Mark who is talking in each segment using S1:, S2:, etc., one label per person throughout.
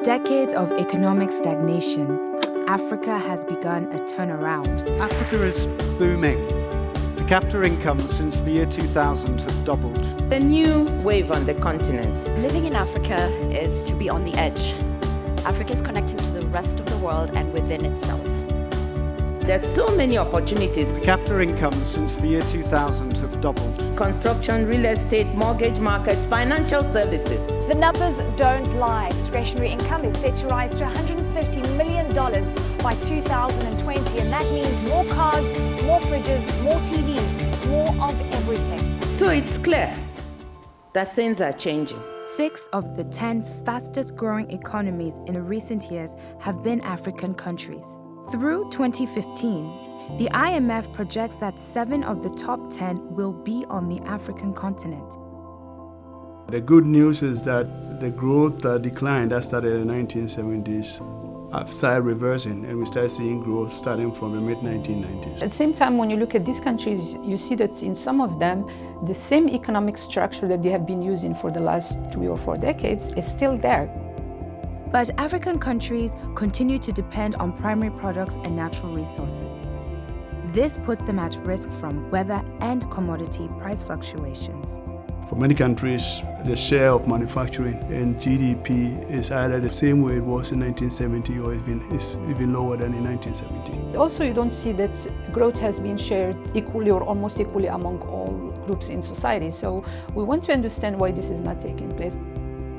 S1: decades of economic stagnation, Africa has begun a turnaround.
S2: Africa is booming. Per capita incomes since the year 2000 have doubled.
S3: The new wave on the continent.
S4: Living in Africa is to be on the edge. Africa is connecting to the rest of the world and within itself.
S3: There's so many opportunities.
S2: Per capita incomes since the year 2000 have doubled.
S3: Construction, real estate, mortgage markets, financial services.
S5: The numbers don't lie. Discretionary income is set to rise to $130 million by 2020, and that means more cars, more fridges, more TVs, more of everything.
S3: So it's clear that things are changing.
S1: 6 of the 10 fastest growing economies in recent years have been African countries. Through 2015, the IMF projects that 7 of the top 10 will be on the African continent.
S6: The good news is that the growth decline that started in the 1970s started reversing, and we started seeing growth starting from the mid-1990s.
S7: At the same time, when you look at these countries, you see that in some of them, the same economic structure that they have been using for the last 3 or 4 decades is still there.
S1: But African countries continue to depend on primary products and natural resources. This puts them at risk from weather and commodity price fluctuations.
S6: For many countries, the share of manufacturing in GDP is either the same way it was in 1970 or is even lower than in 1970.
S7: Also, you don't see that growth has been shared equally or almost equally among all groups in society. So we want to understand why this is not taking place.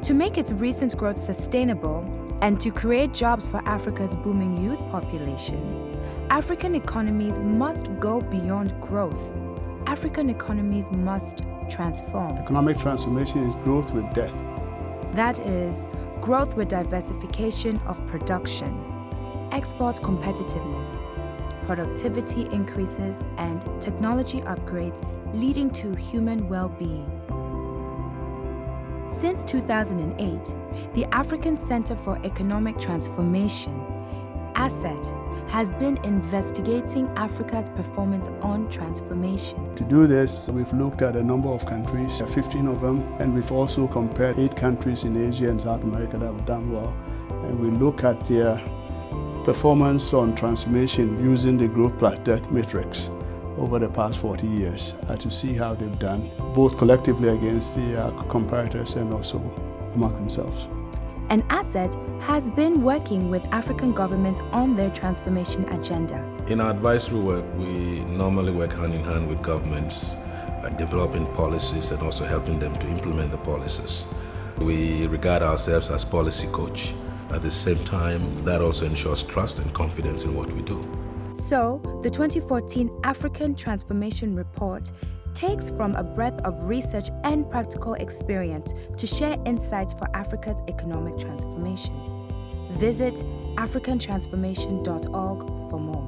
S1: To make its recent growth sustainable and to create jobs for Africa's booming youth population, African economies must go beyond growth. African economies must transform.
S6: Economic transformation is growth with depth.
S1: That is, growth with diversification of production, export competitiveness, productivity increases, and technology upgrades leading to human well-being. Since 2008, the African Center for Economic Transformation, ACET, has been investigating Africa's performance on transformation.
S6: To do this, we've looked at a number of countries, 15 of them, and we've also compared 8 countries in Asia and South America that have done well. And we look at their performance on transformation using the growth plus death matrix over the past 40 years to see how they've done, both collectively against the comparators and also among themselves.
S1: And ACET has been working with African governments on their transformation agenda.
S8: In our advisory work, we normally work hand in hand with governments, developing policies and also helping them to implement the policies. We regard ourselves as policy coach. At the same time, that also ensures trust and confidence in what we do.
S1: So, the 2014 African Transformation Report takes from a breadth of research and practical experience to share insights for Africa's economic transformation. Visit africantransformation.org for more.